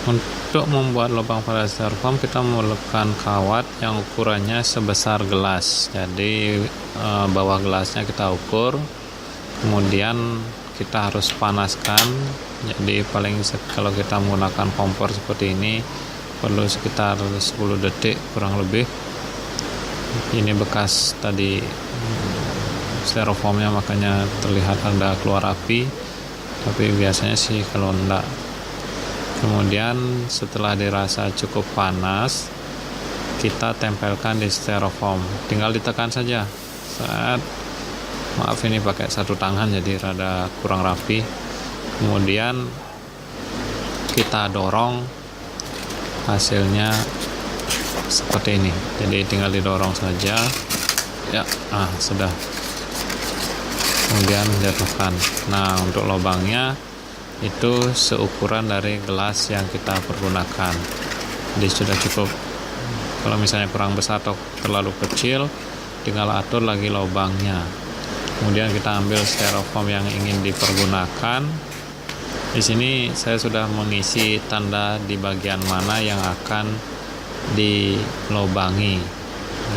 Untuk membuat lubang pada styrofoam, kita memerlukan kawat yang ukurannya sebesar gelas. Jadi bawah gelasnya kita ukur, kemudian kita harus panaskan. Jadi kalau kita menggunakan kompor seperti ini perlu sekitar 10 detik kurang lebih. Ini bekas tadi styrofoamnya, makanya terlihat ada keluar api, tapi biasanya sih kalau enggak. Kemudian setelah dirasa cukup panas, kita tempelkan di styrofoam, tinggal ditekan saja. Maaf ini pakai satu tangan jadi rada kurang rapi. Kemudian kita dorong, hasilnya seperti ini. Jadi tinggal didorong saja ya. Sudah. Kemudian jatuhkan. Nah, untuk lubangnya itu seukuran dari gelas yang kita pergunakan. Jadi sudah cukup. Kalau misalnya kurang besar atau terlalu kecil, tinggal atur lagi lubangnya. Kemudian kita ambil styrofoam yang ingin dipergunakan. Di sini saya sudah mengisi tanda di bagian mana yang akan dilubangi.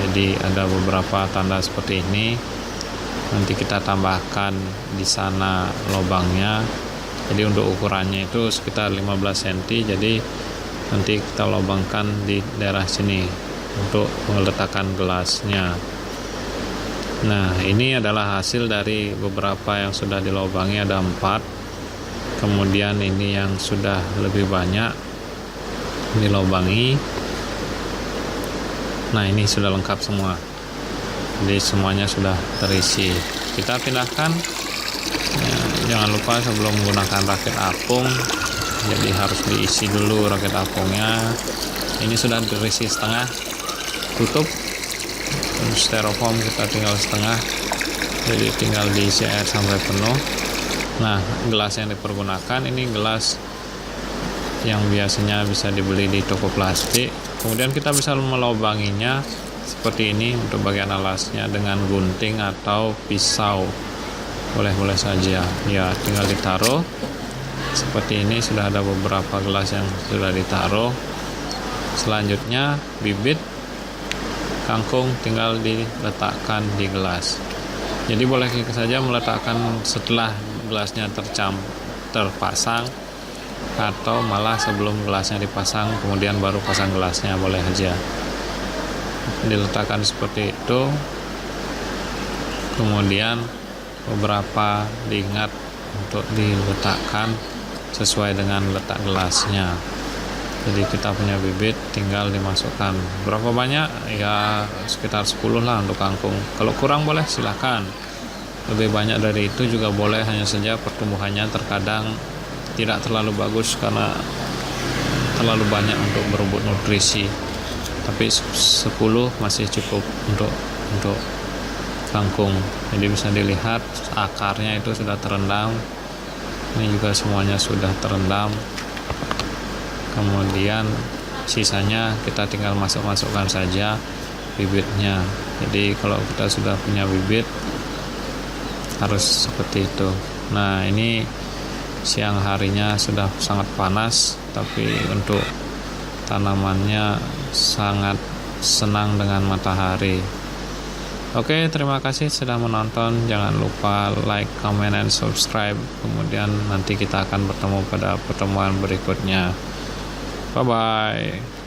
Jadi ada beberapa tanda seperti ini. Nanti kita tambahkan di sana lubangnya. Jadi untuk ukurannya itu sekitar 15 cm. Jadi nanti kita lubangkan di daerah sini untuk meletakkan gelasnya. Nah, ini adalah hasil dari beberapa yang sudah dilubangi, ada 4. Kemudian ini yang sudah lebih banyak dilubangi. Nah, ini sudah lengkap semua. Jadi semuanya sudah terisi. Kita pindahkan. Jangan lupa sebelum menggunakan rakit apung, jadi harus diisi dulu rakit apungnya. Ini sudah terisi setengah, tutup. Styrofoam kita tinggal setengah, jadi tinggal diisi air sampai penuh. Nah, gelas yang dipergunakan ini gelas yang biasanya bisa dibeli di toko plastik. Kemudian kita bisa melubanginya seperti ini untuk bagian alasnya dengan gunting atau pisau. Boleh saja ya, tinggal ditaruh seperti ini. Sudah ada beberapa gelas yang sudah ditaruh. Selanjutnya bibit kangkung tinggal diletakkan di gelas. Jadi boleh saja meletakkan setelah gelasnya terpasang, atau malah sebelum gelasnya dipasang kemudian baru pasang gelasnya, boleh aja. Diletakkan seperti itu. Kemudian beberapa diingat untuk diletakkan sesuai dengan letak gelasnya. Jadi kita punya bibit tinggal dimasukkan. Berapa banyak? Ya sekitar 10 lah untuk kangkung. Kalau kurang boleh silakan. Lebih banyak dari itu juga boleh, hanya saja pertumbuhannya terkadang tidak terlalu bagus karena terlalu banyak untuk berebut nutrisi. Tapi 10 masih cukup untuk kangkung. Jadi bisa dilihat akarnya itu sudah terendam. Ini juga semuanya sudah terendam. Kemudian sisanya kita tinggal masukkan saja bibitnya. Jadi kalau kita sudah punya bibit harus seperti itu. Nah, ini siang harinya sudah sangat panas, tapi untuk tanamannya sangat senang dengan matahari. Oke, terima kasih sudah menonton. Jangan lupa like, comment, and subscribe. Kemudian nanti kita akan bertemu pada pertemuan berikutnya. Bye-bye.